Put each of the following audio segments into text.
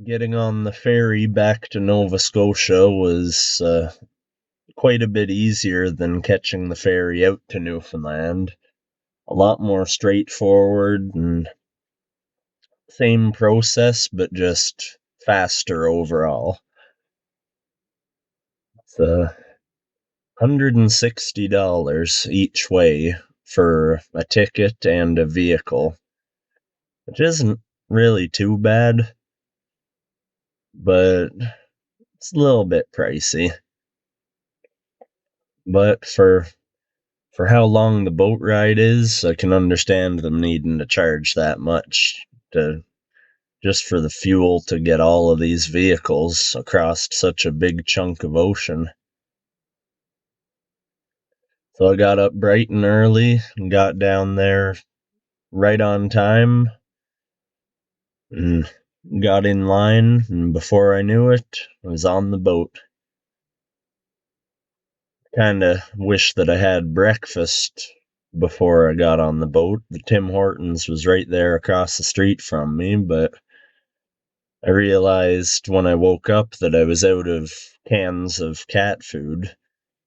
Getting on the ferry back to Nova Scotia was quite a bit easier than catching the ferry out to Newfoundland. A lot more straightforward and same process, but just faster overall. It's $160 each way for a ticket and a vehicle, which isn't really too bad, but it's a little bit pricey. But for how long the boat ride is, I can understand them needing to charge that much to just for the fuel to get all of these vehicles across such a big chunk of ocean. So I got up bright and early and got down there right on time and got in line, and before I knew it, I was on the boat. Kinda wish that I had breakfast before I got on the boat. The Tim Hortons was right there across the street from me, but I realized when I woke up that I was out of cans of cat food.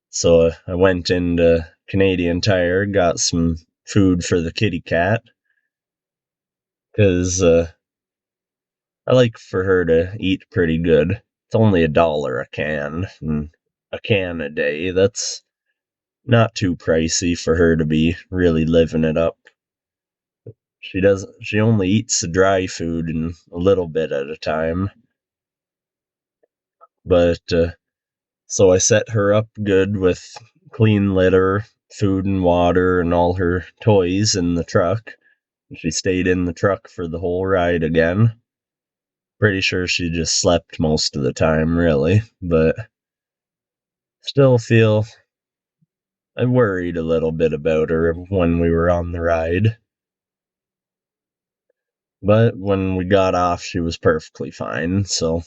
So I went into Canadian Tire, got some food for the kitty cat, because I like for her to eat pretty good. It's only $1 a can, and a can a day. That's not too pricey for her to be really living it up. She only eats the dry food and a little bit at a time. But so I set her up good with clean litter, food and water, and all her toys in the truck. She stayed in the truck for the whole ride again. Pretty sure she just slept most of the time, really, but still feel I worried a little bit about her when we were on the ride. But when we got off, she was perfectly fine, so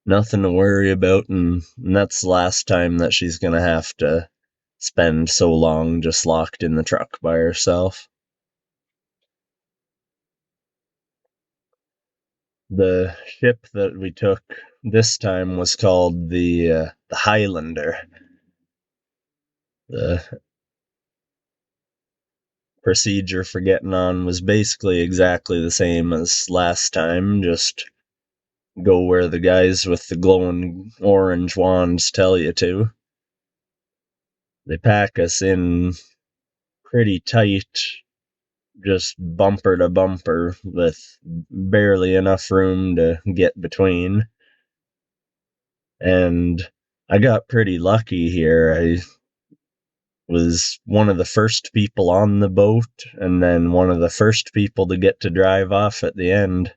nothing to worry about, and that's the last time that she's gonna have to spend so long just locked in the truck by herself. The ship that we took this time was called the Highlander. The procedure for getting on was basically exactly the same as last time, just go where the guys with the glowing orange wands tell you to. They pack us in pretty tight, just bumper to bumper, with barely enough room to get between. And I got pretty lucky here. I was one of the first people on the boat, and then one of the first people to get to drive off at the end.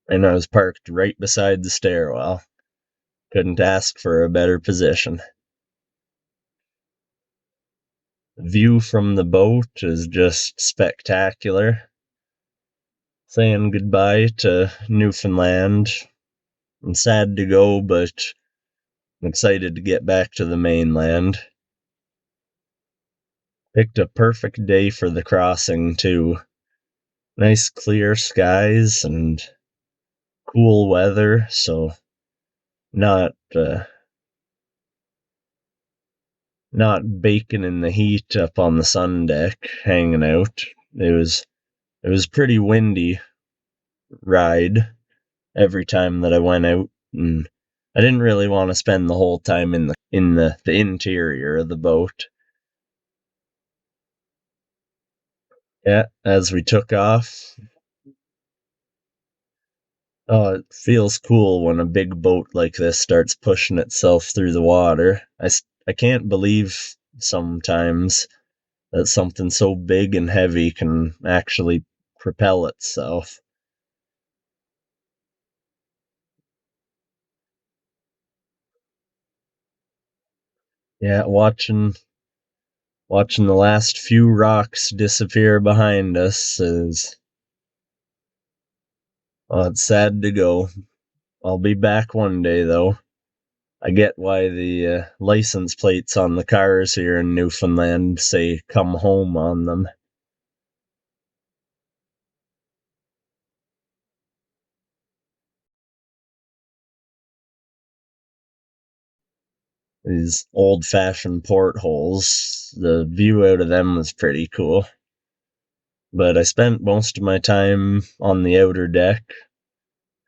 And I was parked right beside the stairwell. Couldn't ask for a better position. The view from the boat is just spectacular. Saying goodbye to Newfoundland. I'm sad to go, but I'm excited to get back to the mainland. Picked a perfect day for the crossing, too. Nice clear skies and cool weather, so not not baking in the heat up on the sun deck, hanging out. It was pretty windy ride every time that I went out, and I didn't really want to spend the whole time in the interior of the boat. Yeah, as we took off, oh, it feels cool when a big boat like this starts pushing itself through the water. I can't believe sometimes that something so big and heavy can actually propel itself. Yeah, watching the last few rocks disappear behind us is, well, it's sad to go. I'll be back one day, though. I get why the license plates on the cars here in Newfoundland say "come home" on them. these old-fashioned portholes. The view out of them was pretty cool. But I spent most of my time on the outer deck,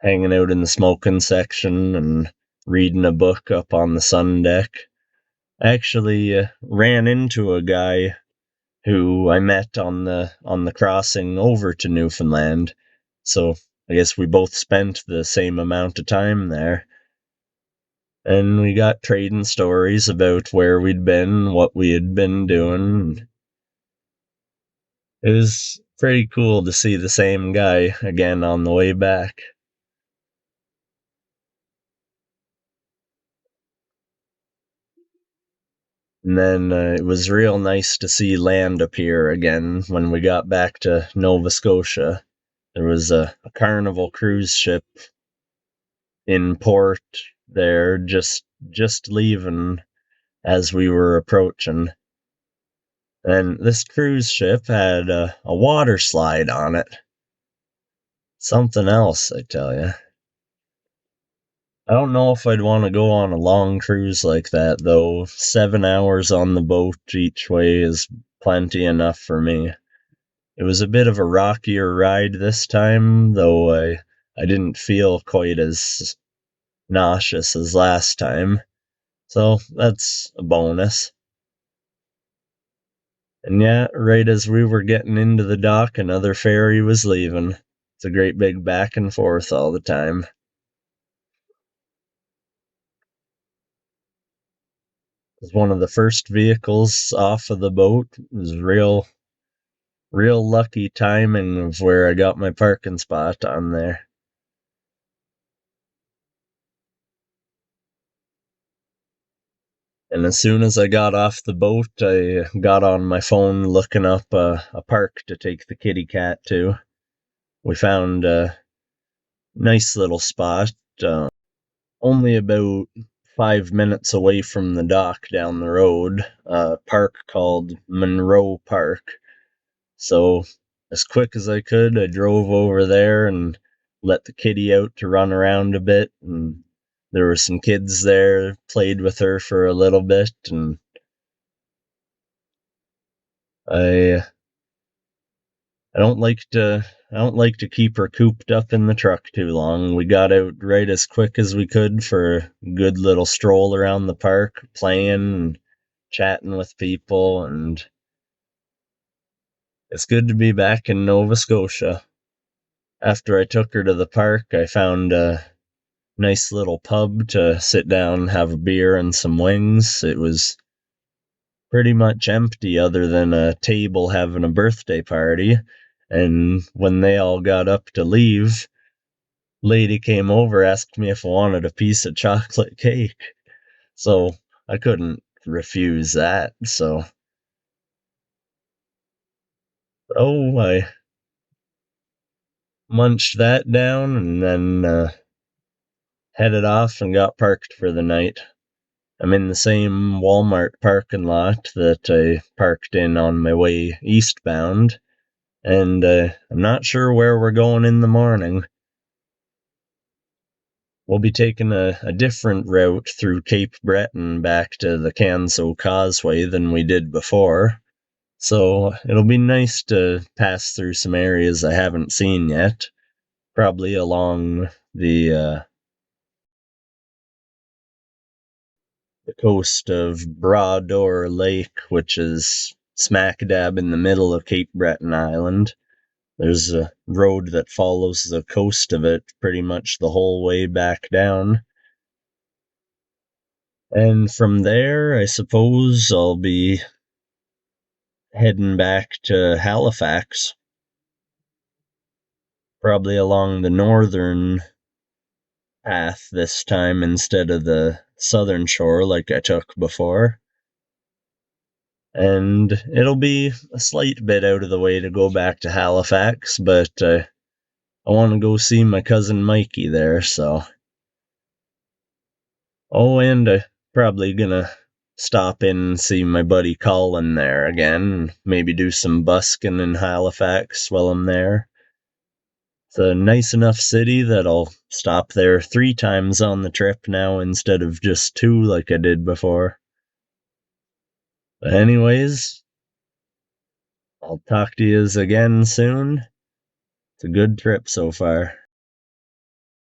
hanging out in the smoking section and reading a book up on the sun deck. I actually ran into a guy who I met on the crossing over to Newfoundland. So I guess we both spent the same amount of time there. And we got trading stories about where we'd been, what we had been doing. It was pretty cool to see the same guy again on the way back. And then it was real nice to see land appear again when we got back to Nova Scotia. There was a Carnival cruise ship in port there, just leaving as we were approaching. And this cruise ship had a water slide on it. Something else, I tell you. I don't know if I'd want to go on a long cruise like that, though. 7 hours on the boat each way is plenty enough for me. It was a bit of a rockier ride this time, though I didn't feel quite as nauseous as last time. So that's a bonus. And yeah, right as we were getting into the dock, another ferry was leaving. It's a great big back and forth all the time. It was one of the first vehicles off of the boat. It was real lucky timing of where I got my parking spot on there. And as soon as I got off the boat, I got on my phone looking up a park to take the kitty cat to. We found a nice little spot, only about 5 minutes away from the dock down the road, a park called Monroe Park. So, as quick as I could, I drove over there and let the kitty out to run around a bit. And there were some kids there, played with her for a little bit, and I I don't like to keep her cooped up in the truck too long. We got out right as quick as we could for a good little stroll around the park, playing and chatting with people, and it's good to be back in Nova Scotia. After I took her to the park, I found a nice little pub to sit down, have a beer and some wings. It was pretty much empty other than a table having a birthday party. And when they all got up to leave, lady came over, asked me if I wanted a piece of chocolate cake. So I couldn't refuse that. So, oh, I munched that down and then headed off and got parked for the night. I'm in the same Walmart parking lot that I parked in on my way eastbound, and I'm not sure where we're going in the morning. We'll be taking a different route through Cape Breton back to the Canso Causeway than we did before. So it'll be nice to pass through some areas I haven't seen yet. Probably along the coast of Bras-d'Or Lake, which is smack dab in the middle of Cape Breton Island. There's a road that follows the coast of it pretty much the whole way back down. And from there, I suppose I'll be heading back to Halifax, probably along the northern path this time instead of the southern shore like I took before. And it'll be a slight bit out of the way to go back to Halifax, but I want to go see my cousin Mikey there, so. Oh, and I probably gonna stop in and see my buddy Colin there again, maybe do some busking in Halifax while I'm there. It's a nice enough city that I'll stop there 3 times on the trip now instead of just 2 like I did before. But anyways, I'll talk to yous again soon. It's a good trip so far.